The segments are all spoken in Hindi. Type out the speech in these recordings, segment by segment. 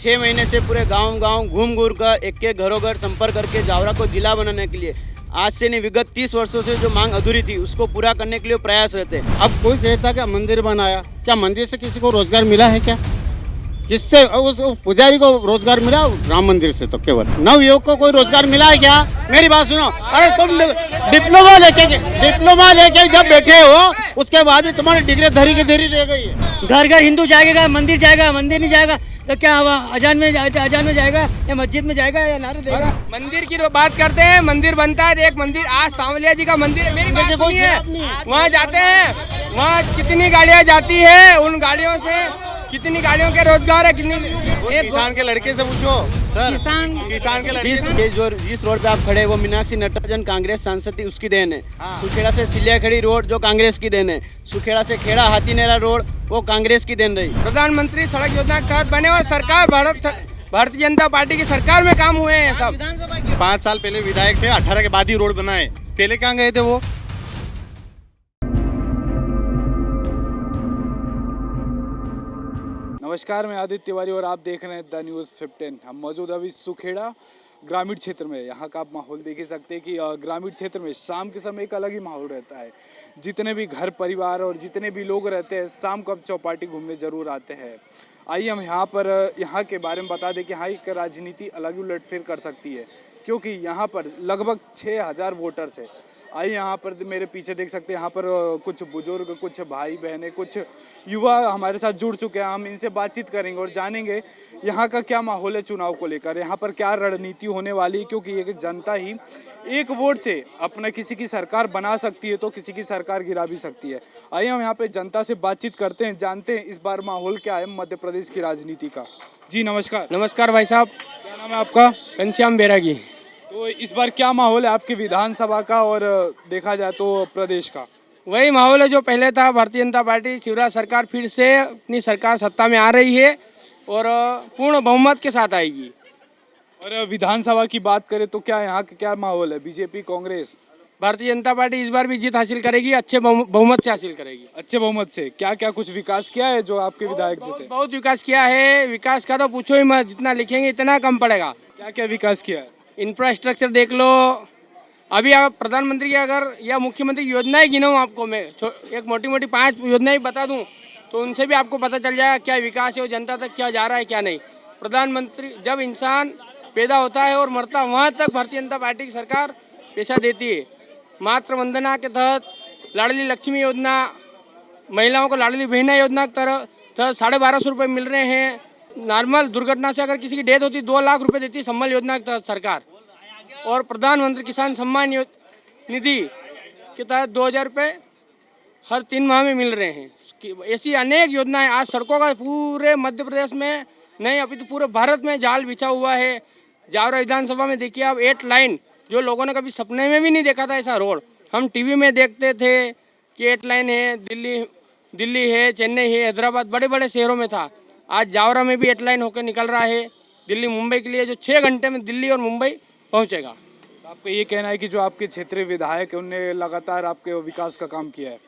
6 महीने से पूरे गांव-गांव घूम घूर कर एक के घरों घर संपर्क करके जावरा को जिला बनाने के लिए आज से नहीं विगत 30 वर्षों से जो मांग अधूरी थी उसको पूरा करने के लिए प्रयास रहते हैं। अब कोई कहता क्या मंदिर बनाया, क्या मंदिर से किसी को रोजगार मिला है क्या? किससे उस पुजारी को रोजगार मिला? राम मंदिर से तो केवल। नवयुवक को कोई रोजगार मिला है क्या? मेरी बात सुनो, अरे तुम डिप्लोमा लेके जब बैठे हो उसके बाद ही तुम्हारी डिग्री धरी की धरी रह गई है। घर घर हिंदू जाएगा, मंदिर नहीं जाएगा तो क्या हुआ? अजान में जाएगा या मस्जिद में जाएगा या नारे देगा? मंदिर की बात करते हैं, मंदिर बनता है। एक मंदिर आज सांवलिया जी का मंदिर है, मेरी बात सुनिए, वहाँ जाते हैं, वहाँ कितनी गाड़ियाँ जाती है, उन गाड़ियों से कितनी गाड़ियों के रोजगार है, कितनी किसान के लड़के से पूछो सर, किसान के लड़के से। जिस रोड पे आप खड़े वो मीनाक्षी नटराजन कांग्रेस सांसद थी उसकी देन है। सुखेड़ा से सिलियाखड़ी रोड जो कांग्रेस की देन है। सुखेड़ा से खेड़ा हाथीनेरा रोड वो कांग्रेस की देन रही। प्रधानमंत्री सड़क योजना के तहत बने और सरकार भारतीय जनता पार्टी की सरकार में काम हुए हैं सब। 5 साल पहले विधायक थे, 18 के बाद ही रोड बनाए, पहले कहाँ गए थे वो? नमस्कार, मैं आदित्य तिवारी और आप देख रहे हैं द न्यूज़ 15। हम मौजूद अभी सुखेड़ा ग्रामीण क्षेत्र में। यहाँ का आप माहौल देख ही सकते हैं कि ग्रामीण क्षेत्र में शाम के समय एक अलग ही माहौल रहता है। जितने भी घर परिवार और जितने भी लोग रहते हैं शाम को अब चौपाटी घूमने ज़रूर आते हैं। आइए हम यहाँ के बारे में बता दें कि यहाँ एक राजनीति अलग ही उलटफेर कर सकती है, क्योंकि यहाँ पर लगभग 6000 वोटर्स है। आइए यहाँ पर मेरे पीछे देख सकते हैं, यहाँ पर कुछ बुजुर्ग, कुछ भाई बहनें, कुछ युवा हमारे साथ जुड़ चुके हैं। हम इनसे बातचीत करेंगे और जानेंगे यहाँ का क्या माहौल है चुनाव को लेकर, यहाँ पर क्या रणनीति होने वाली है, क्योंकि ये जनता ही एक वोट से अपना किसी की सरकार बना सकती है तो किसी की सरकार गिरा भी सकती है। आइए हम यहाँ पे जनता से बातचीत करते हैं, जानते हैं इस बार माहौल क्या है मध्य प्रदेश की राजनीति का। जी नमस्कार। नमस्कार भाई साहब, क्या नाम है आपका? घनश्याम बैरागी। तो इस बार क्या माहौल है आपकी विधानसभा का और देखा जाए तो प्रदेश का? वही माहौल है जो पहले था। भारतीय जनता पार्टी शिवराज सरकार फिर से अपनी सरकार सत्ता में आ रही है और पूर्ण बहुमत के साथ आएगी। और विधानसभा की बात करें तो क्या यहाँ का क्या माहौल है? बीजेपी, कांग्रेस? भारतीय जनता पार्टी इस बार भी जीत हासिल करेगी, अच्छे बहुमत से हासिल करेगी। अच्छे बहुमत से क्या क्या कुछ विकास किया है जो आपके विधायक जीते? बहुत विकास किया है। विकास का तो पूछो ही मत, जितना लिखेंगे इतना कम पड़ेगा। क्या क्या विकास किया है? इंफ्रास्ट्रक्चर देख लो। अभी आप प्रधानमंत्री की अगर या मुख्यमंत्री की योजनाएं गिनाऊं आपको मैं, एक मोटी मोटी 5 योजनाएं बता दूं तो उनसे भी आपको पता चल जाएगा क्या विकास है और जनता तक क्या जा रहा है क्या नहीं। प्रधानमंत्री, जब इंसान पैदा होता है और मरता वहाँ तक भारतीय जनता पार्टी की सरकार पैसा देती है। मातृ वंदना के तहत लाडली लक्ष्मी योजना, महिलाओं को लाडली बहना योजना के तहत 1250 रुपये मिल रहे हैं। नॉर्मल दुर्घटना से अगर किसी की डेथ होती 2 लाख रुपए देती है सम्मान योजना के तहत सरकार। और प्रधानमंत्री किसान सम्मान निधि के तहत 2000 रुपये हर 3 माह में मिल रहे हैं। ऐसी अनेक योजनाएं आज सड़कों का पूरे मध्य प्रदेश में नहीं अभी तो पूरे भारत में जाल बिछा हुआ है। जावरा विधानसभा में देखिए आप 8 लाइन, जो लोगों ने कभी सपने में भी नहीं देखा था ऐसा रोड। हम टीवी में देखते थे कि 8 लाइन है, दिल्ली है, चेन्नई है, हैदराबाद, बड़े बड़े शहरों में था। आज जावरा में भी 8 लाइन होकर निकल रहा है दिल्ली मुंबई के लिए, जो 6 घंटे में दिल्ली और मुंबई पहुंचेगा। तो आपका ये कहना है कि जो आपके क्षेत्रीय विधायक है उनने लगातार आपके विकास का काम किया है?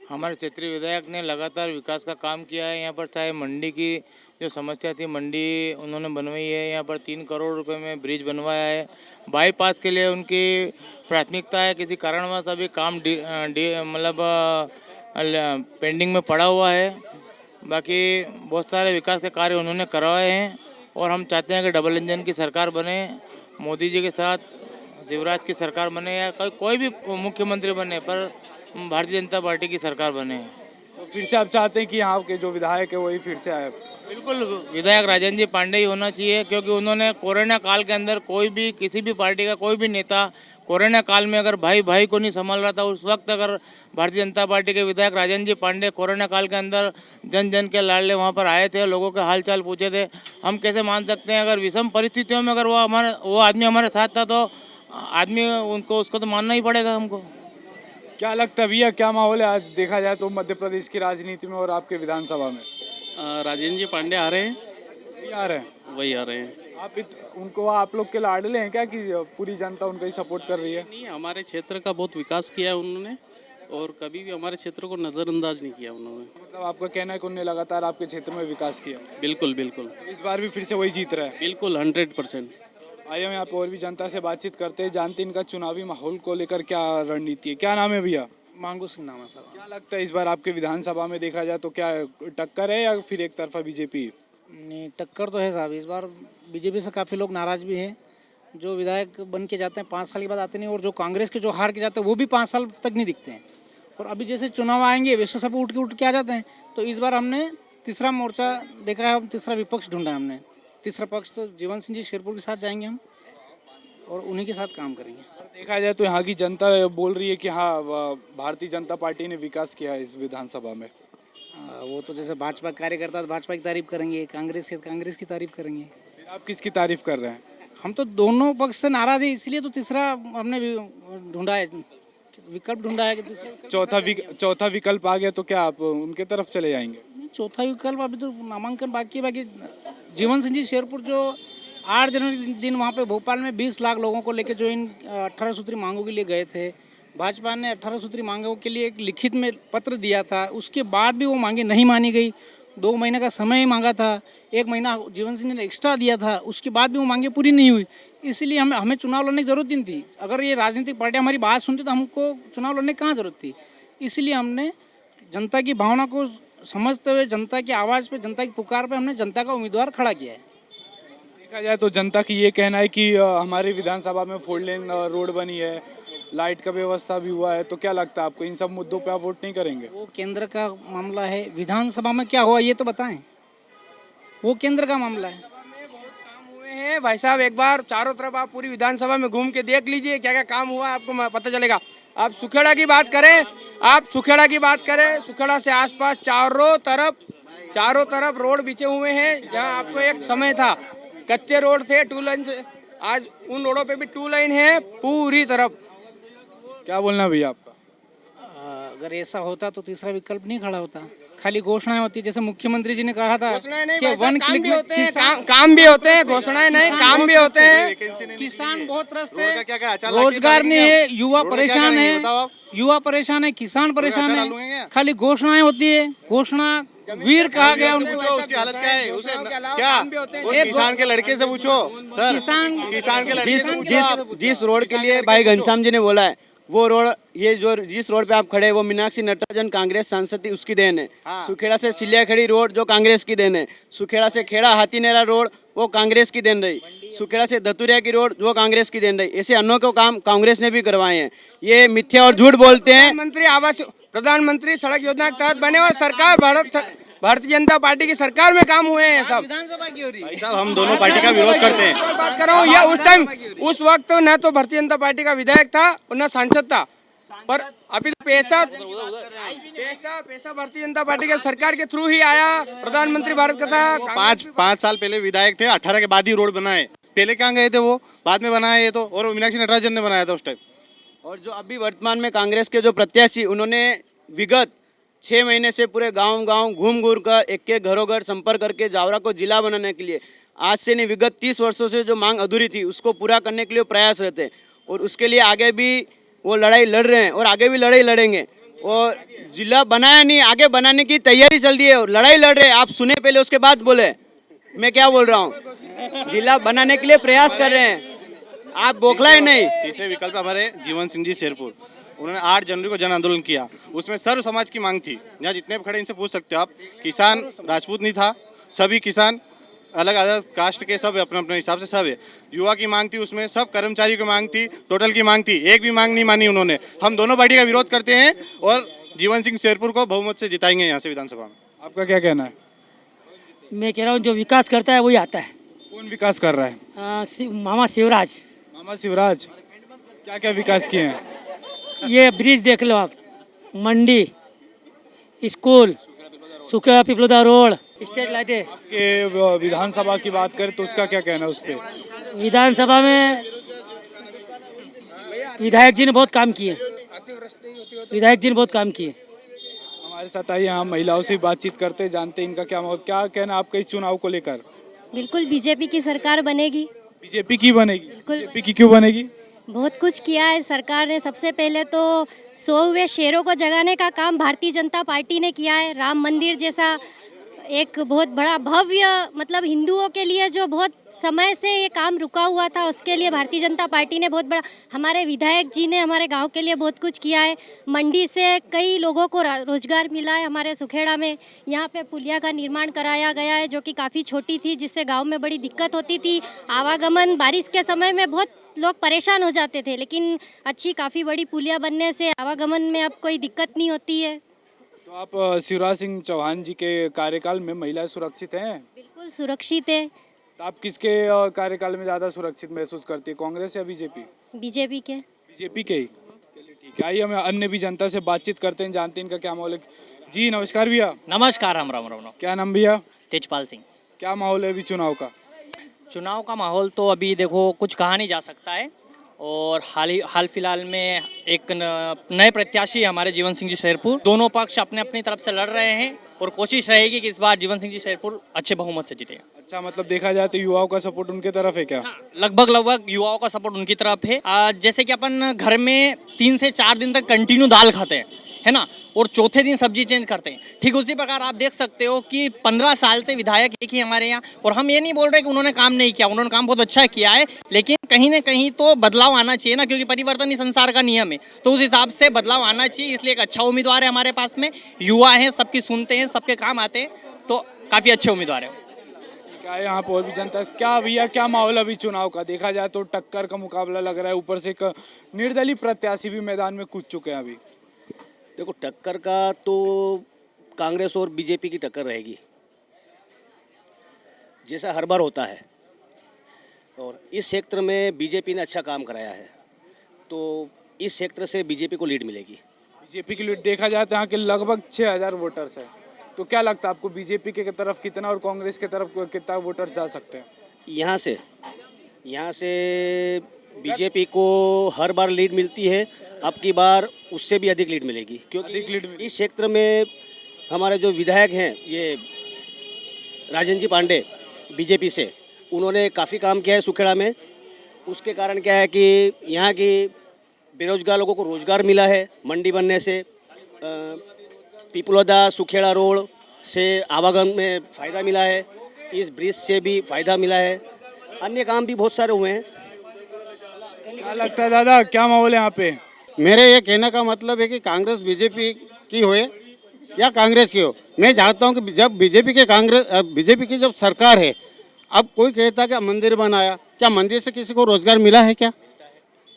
हमारे क्षेत्रीय विधायक ने लगातार विकास का काम किया है। यहाँ पर चाहे मंडी की जो समस्या थी, मंडी उन्होंने बनवाई है। यहाँ पर 3 करोड़ रुपए में ब्रिज बनवाया है। बाईपास के लिए उनकी प्राथमिकता है। किसी कारणवश अभी काम मतलब पेंडिंग में पड़ा हुआ है। बाकी बहुत सारे विकास के कार्य उन्होंने करवाए हैं और हम चाहते हैं कि डबल इंजन की सरकार बने, मोदी जी के साथ शिवराज की सरकार बने या कोई भी मुख्यमंत्री बने, पर भारतीय जनता पार्टी की सरकार बने। तो फिर से आप चाहते हैं कि यहाँ के जो विधायक है वही फिर से आए? बिल्कुल, विधायक राजेंद्र जी पांडे ही होना चाहिए, क्योंकि उन्होंने कोरोना काल के अंदर कोई भी किसी भी पार्टी का कोई भी नेता कोरोना काल में अगर भाई भाई को नहीं संभाल रहा था, उस वक्त अगर भारतीय जनता पार्टी के विधायक राजेंद्र जी पांडे कोरोना काल के अंदर जन जन के लाडले वहाँ पर आए थे, लोगों के हाल चाल पूछे थे। हम कैसे मान सकते हैं अगर विषम परिस्थितियों में अगर वो आदमी हमारे साथ था तो आदमी उसको तो मानना ही पड़ेगा हमको। क्या लगता है भैया, क्या माहौल है आज देखा जाए तो मध्य प्रदेश की राजनीति में और आपके विधानसभा में? राजेंद्र जी पांडे आ रहे हैं। वही आ रहे हैं। उनको आप लोग के लाडले हैं क्या कि पूरी जनता उनका ही सपोर्ट कर रही है? नहीं, हमारे क्षेत्र का बहुत विकास किया है उन्होंने और कभी भी हमारे क्षेत्र को नज़रअंदाज नहीं किया उन्होंने। मतलब आपका कहना है कि उन्होंने लगातार आपके क्षेत्र में विकास किया, बिल्कुल बिल्कुल इस बार भी फिर से वही जीत रहा है। बिल्कुल 100%। आइए हम यहाँ पे और भी जनता से बातचीत करते हैं, जानते हैं इनका चुनावी माहौल को लेकर क्या रणनीति है। क्या नाम है भैया? मांगू सिंह नाम है सर। क्या लगता है इस बार आपके विधानसभा में देखा जाए तो क्या टक्कर है या फिर एक तरफा बीजेपी? नहीं, टक्कर तो है साहब। इस बार बीजेपी से काफ़ी लोग नाराज भी हैं। जो विधायक बन के जाते हैं 5 साल के बाद आते नहीं, और जो कांग्रेस के जो हार के जाते हैं वो भी 5 साल तक नहीं दिखते हैं। और अभी जैसे चुनाव आएंगे वैसे सब उठ के आ जाते हैं। तो इस बार हमने तीसरा मोर्चा देखा है, तीसरा विपक्ष ढूंढा है हमने। तीसरा पक्ष तो जीवन सिंह जी शेरपुर के साथ जाएंगे हम, और उन्हीं के साथ काम करेंगे। देखा जाए तो यहाँ की जनता बोल रही है कि हाँ, भारतीय जनता पार्टी ने विकास किया है इस विधानसभा में। वो तो जैसे भाजपा कार्यकर्ता तो भाजपा की तारीफ करेंगे, कांग्रेस की तारीफ करेंगे। फिर आप किसकी तारीफ कर रहे हैं? हम तो दोनों पक्ष से नाराज है, इसलिए तो तीसरा हमने ढूंढा है, विकल्प ढूंढा है कि चौथा विकल्प आ गया तो क्या आप उनके तरफ चले जाएंगे? नहीं, चौथा विकल्प अभी तो नामांकन बाकी है। बाकी जीवन सिंह जी शेरपुर जो 8 जनवरी दिन वहाँ पे भोपाल में 20 लाख लोगों को लेकर जो इन 18 सूत्री मांगों के लिए गए थे, भाजपा ने 18 सूत्री मांगों के लिए एक लिखित में पत्र दिया था। उसके बाद भी वो मांगे नहीं मानी गई। 2 महीने का समय मांगा था, 1 महीना जीवन सिंह ने एक्स्ट्रा दिया था, उसके बाद भी वो मांगे पूरी नहीं हुई। इसलिए हमें चुनाव लड़ने की ज़रूरत नहीं थी। अगर ये राजनीतिक पार्टियाँ हमारी बात सुनती तो हमको चुनाव लड़ने की कहाँ ज़रूरत थी। इसलिए हमने जनता की भावना को समझते हुए, जनता की आवाज़ पे, जनता की पुकार पे हमने जनता का उम्मीदवार खड़ा किया है। देखा जाए तो जनता की ये कहना है कि हमारे विधानसभा में 4 लेन रोड बनी है, लाइट का व्यवस्था भी हुआ है, तो क्या लगता है आपको इन सब मुद्दों पे आप वोट नहीं करेंगे? वो केंद्र का मामला है, विधानसभा में क्या हुआ ये तो बताएं। वो केंद्र का मामला है। काम हुए हैं भाई साहब, एक बार चारों तरफ आप पूरी विधानसभा में घूम के देख लीजिए क्या क्या काम हुआ, आपको पता चलेगा। आप सुखेड़ा की बात करें, सुखेड़ा से आसपास चारों तरफ रोड बिछे हुए हैं। जहाँ आपको एक समय था कच्चे रोड थे, 2 लाइन से, आज उन रोडों पे भी 2 लाइन है पूरी तरफ। क्या बोलना भैया आपका? अगर ऐसा होता तो तीसरा विकल्प नहीं खड़ा होता। खाली घोषणाएं होती, जैसे मुख्यमंत्री जी ने कहा था कि 1 क्लिक में काम भी होते हैं, घोषणाएं नहीं, काम भी होते हैं। किसान बहुत त्रस्त है, रोजगार नहीं है, युवा परेशान है, किसान परेशान है। खाली घोषणाएं होती है, घोषणा वीर कहा गया उनको। पूछो उसकी हालत क्या है, उसे क्या उस किसान के लड़के से पूछो सर, किसान के लड़के से पूछो। जिस रोड के लिए भाई घनश्याम जी ने बोला है, वो रोड, ये जो जिस रोड पे आप खड़े हैं वो मीनाक्षी नटराजन कांग्रेस सांसद थी, उसकी देन है। सुखेड़ा से सिलियाखड़ी रोड जो कांग्रेस की देन है। सुखेड़ा से खेड़ा हाथीनेरा रोड वो कांग्रेस की देन रही। सुखेड़ा से धतुरिया की रोड जो कांग्रेस की देन रही। ऐसे अनोखे काम कांग्रेस ने भी करवाए हैं। ये मिथ्या और झूठ बोलते हैं। प्रधानमंत्री सड़क योजना के तहत बने, और सरकार भारतीय जनता पार्टी की सरकार में काम हुए हैं सब। विधानसभा की हो रही है। साहब हम दोनों पार्टी का विरोध करते हैं। बात कर रहा हूँ, ये उस वक्त न तो भारतीय जनता पार्टी का विधायक था और न सांसद था, पर अभी तो पैसा भारतीय जनता पार्टी के सरकार के थ्रू ही आया। प्रधानमंत्री भारत का था। 5 साल पहले विधायक थे, 18 के बाद ही रोड बनाए। पहले कहाँ गए थे वो, बाद में बनाए ये तो, और वो मीनाक्षी नटराजन ने बनाया था उस टाइम। और जो अभी वर्तमान में कांग्रेस के जो प्रत्याशी, उन्होंने विगत 6 महीने से पूरे गांव घूम कर एक घरों घर संपर्क करके जावरा को जिला बनाने के लिए, आज से नहीं विगत 30 वर्षों से जो मांग अधूरी थी उसको पूरा करने के लिए प्रयास रहते हैं। और उसके लिए आगे भी वो लड़ाई लड़ रहे हैं और आगे भी लड़ाई लड़ेंगे। और जिला बनाया नहीं, आगे बनाने की तैयारी चल रही है और लड़ाई लड़ रहे हैं। आप सुने पहले, उसके बाद बोले। मैं क्या बोल रहा हूँ, जिला बनाने के लिए प्रयास कर रहे हैं, आप बौखलाए नहीं। तीसरे विकल्प हमारे जीवन सिंह जी शेरपुर, उन्होंने 8 जनवरी को जन आंदोलन किया। उसमें सर्व समाज की मांग थी। यहाँ जितने भी खड़े इनसे पूछ सकते हो आप, किसान राजपूत नहीं था, सभी किसान अलग अलग कास्ट के सब अपने अपने हिसाब से सब है। युवा की मांग थी, उसमें सब कर्मचारी की मांग थी, टोटल की मांग थी, एक भी मांग नहीं मानी उन्होंने। हम दोनों पार्टी का विरोध करते हैं और जीवन सिंह शेरपुर को बहुमत से जिताएंगे यहाँ से विधानसभा में। आपका क्या कहना है? मैं कह रहा हूँ जो विकास करता है वही आता है। कौन विकास कर रहा है? मामा शिवराज। मामा शिवराज क्या क्या विकास किए हैं? ये ब्रिज देख लो आप, मंडी, school, Sukheda Piploda road, street लाइटें। आपके विधानसभा की बात करें तो उसका क्या कहना है उस पर? विधानसभा में विधायक जी ने बहुत काम किए। हमारे साथ आइए, हम महिलाओं से बातचीत करते, जानते इनका क्या कहना है आपका इस चुनाव को लेकर। बिल्कुल बीजेपी की सरकार बनेगी। बीजेपी की बनेगी? बिल्कुल। बीजेपी की क्यों बनेगी? बहुत कुछ किया है सरकार ने। सबसे पहले तो 100 हुए शेरों को जगाने का काम भारतीय जनता पार्टी ने किया है। राम मंदिर जैसा एक बहुत बड़ा भव्य, मतलब हिंदुओं के लिए जो बहुत समय से ये काम रुका हुआ था, उसके लिए भारतीय जनता पार्टी ने बहुत बड़ा, हमारे विधायक जी ने हमारे गांव के लिए बहुत कुछ किया है। मंडी से कई लोगों को रोजगार मिला है। हमारे सुखेड़ा में यहाँ पे पुलिया का निर्माण कराया गया है, जो कि काफ़ी छोटी थी, जिससे गांव में बड़ी दिक्कत होती थी। आवागमन बारिश के समय में बहुत लोग परेशान हो जाते थे, लेकिन अच्छी काफ़ी बड़ी पुलिया बनने से आवागमन में अब कोई दिक्कत नहीं होती है। तो आप शिवराज सिंह चौहान जी के कार्यकाल में महिलाएं सुरक्षित हैं? बिल्कुल सुरक्षित है। तो आप किसके कार्यकाल में ज़्यादा सुरक्षित महसूस करती है, कांग्रेस या बीजेपी? बीजेपी के। बीजेपी के ही। चलिए ठीक है, आइए हम अन्य भी जनता से बातचीत करते हैं, जानते हैं इनका क्या माहौल है। जी नमस्कार भैया। नमस्कार, राम राम राम राम। क्या नाम भैया? तेजपाल सिंह। क्या माहौल है अभी चुनाव का? चुनाव का माहौल तो अभी देखो कुछ कहा नहीं जा सकता है, और हाल फिलहाल में एक नए प्रत्याशी हमारे जीवन सिंह जी शेरपुर, दोनों पक्ष अपने अपनी तरफ से लड़ रहे हैं, और कोशिश रहेगी कि इस बार जीवन सिंह जी शेरपुर अच्छे बहुमत से जीते। अच्छा, मतलब देखा जाए तो युवाओं का सपोर्ट उनके तरफ है क्या? लगभग युवाओं का सपोर्ट उनकी तरफ है। जैसे कि अपन घर में 3 से 4 दिन तक कंटिन्यू दाल खाते हैं, है ना, और चौथे दिन सब्जी चेंज करते हैं, ठीक उसी प्रकार आप देख सकते हो कि 15 साल से विधायक एक ही हमारे यहाँ। और हम ये नहीं बोल रहे कि उन्होंने काम नहीं किया, उन्होंने काम बहुत अच्छा किया है, लेकिन कहीं ना कहीं तो बदलाव आना चाहिए ना, क्योंकि परिवर्तन ही संसार का नियम है। तो उस हिसाब से बदलाव आना चाहिए, इसलिए एक अच्छा उम्मीदवार है हमारे पास में। युवा हैं, सबकी सुनते हैं, सबके काम आते हैं, तो काफ़ी अच्छे उम्मीदवार है। क्या है यहाँ पर और भी जनता? क्या भैया, क्या माहौल अभी चुनाव का? देखा जाए तो टक्कर का मुकाबला लग रहा है, ऊपर से एक निर्दलीय प्रत्याशी भी मैदान में कूद चुके हैं अभी। देखो, टक्कर का तो कांग्रेस और बीजेपी की टक्कर रहेगी, जैसा हर बार होता है। और इस क्षेत्र में बीजेपी ने अच्छा काम कराया है, तो इस क्षेत्र से बीजेपी को लीड मिलेगी। बीजेपी की लीड देखा जाए तो यहाँ के लगभग 6000 वोटर्स है, तो क्या लगता है आपको बीजेपी के तरफ कितना और कांग्रेस के तरफ कितना वोटर जा सकते हैं? यहाँ से बीजेपी को हर बार लीड मिलती है, अब की बार उससे भी अधिक लीड मिलेगी, क्योंकि इस क्षेत्र में हमारे जो विधायक हैं, ये राजन जी पांडे बीजेपी से, उन्होंने काफ़ी काम किया है सुखेड़ा में। उसके कारण क्या है कि यहाँ की बेरोजगार लोगों को रोजगार मिला है मंडी बनने से। पिपलोदा सुखेड़ा रोड से आवागमन में फ़ायदा मिला है, इस ब्रिज से भी फ़ायदा मिला है, अन्य काम भी बहुत सारे हुए हैं। क्या लगता है दादा, क्या माहौल है यहाँ पे? मेरे ये कहने का मतलब है कि कांग्रेस बीजेपी की होए या कांग्रेस की हो, मैं चाहता हूँ कि जब बीजेपी की जब सरकार है, अब कोई कहता कि मंदिर बनाया, क्या मंदिर से किसी को रोजगार मिला है क्या?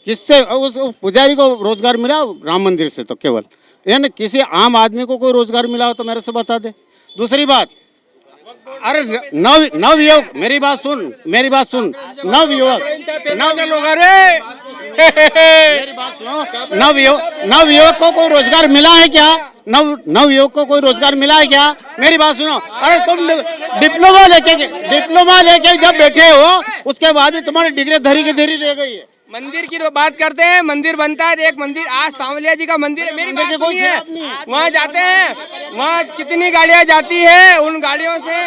किससे? उस पुजारी को रोजगार मिला राम मंदिर से, तो केवल यानी किसी आम आदमी को कोई रोजगार मिला हो तो मेरे से बता दे। दूसरी बात, अरे नव युवक, मेरी बात सुन, नव युवक मेरी बात सुनो, नव युवक को कोई रोजगार मिला है क्या? नव युवक को कोई रोजगार मिला है क्या? मेरी बात सुनो, अरे तुम डिप्लोमा लेके जब बैठे हो, उसके बाद ही तुम्हारी डिग्री धरी की धरी रह गई है। मंदिर की बात करते हैं, मंदिर बनता है, एक मंदिर आज सांवलिया जी का मंदिर है, मेरी बात सुनिए, वहाँ जाते हैं, वहाँ कितनी गाड़ियाँ जाती है, उन गाड़ियों से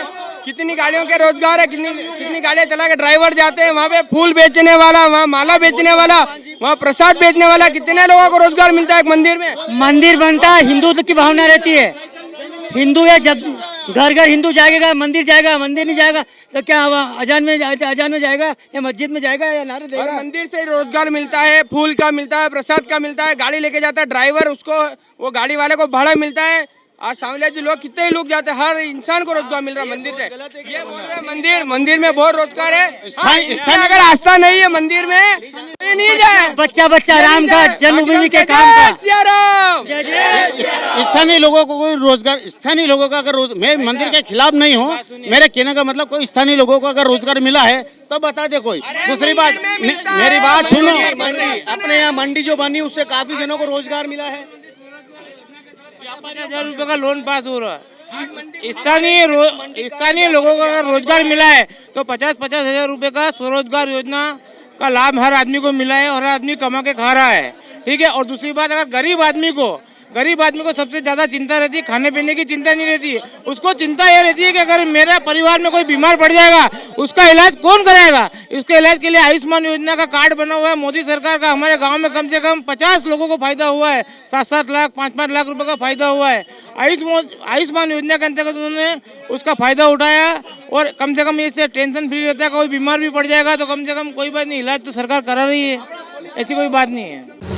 कितनी गाड़ियों के रोजगार है, कितनी गाड़ियाँ चला के ड्राइवर जाते हैं, वहाँ पे फूल बेचने वाला, वहाँ माला बेचने वाला, वहाँ प्रसाद बेचने वाला, कितने लोगों को रोजगार मिलता है एक मंदिर में। मंदिर बनता है, हिंदुत्व की भावना रहती है, हिंदू है, जब घर घर हिंदू जाएगा, मंदिर जाएगा, मंदिर नहीं जाएगा तो क्या अजान में जाएगा या मस्जिद में जाएगा या नारे देगा? मंदिर से रोजगार मिलता है, फूल का मिलता है, प्रसाद का मिलता है, गाड़ी लेके जाता है ड्राइवर, उसको वो गाड़ी वाले को भाड़ा मिलता है। आज सांवलिया जी लोग कितने ही लोग जाते हैं, हर इंसान को रोजगार मिल रहा है मंदिर से। ये बोल रहे हैं मंदिर में बहुत रोजगार है, अगर आस्था नहीं है मंदिर में तो नहीं जाए। बच्चा राम का जन्मभूमि के काम का। स्थानीय लोगों को कोई रोजगार, स्थानीय लोगों का अगर मैं मंदिर के खिलाफ नहीं हूँ, मेरे कहने का मतलब कोई स्थानीय लोगों को अगर रोजगार मिला है तो बता दे कोई। दूसरी बात, मेरी बात सुनो, अपने यहाँ मंडी जो बनी उससे काफी जनों को रोजगार मिला है। 50,000 रुपये का लोन पास हो रहा है। स्थानीय लोगों को अगर रोजगार मिला है तो 50,000 रुपये का स्वरोजगार योजना का लाभ हर आदमी को मिला है और हर आदमी कमा के खा रहा है, ठीक है। और दूसरी बात, अगर गरीब आदमी को गरीब आदमी को सबसे ज़्यादा चिंता रहती है, खाने पीने की चिंता नहीं रहती है। उसको चिंता ये रहती है कि अगर मेरा परिवार में कोई बीमार पड़ जाएगा उसका इलाज कौन कराएगा। इसके इलाज के लिए आयुष्मान योजना का कार्ड बना हुआ है मोदी सरकार का। हमारे गांव में कम से कम 50 लोगों को फायदा हुआ है, 7-7 लाख 5-5 लाख रुपए का फायदा हुआ है। आयुष्मान योजना के अंतर्गत उन्होंने उसका फायदा उठाया और कम से कम इससे टेंशन फ्री रहता है। कोई बीमार भी पड़ जाएगा तो कम से कम कोई बात नहीं, इलाज तो सरकार करा रही है, ऐसी कोई बात नहीं है।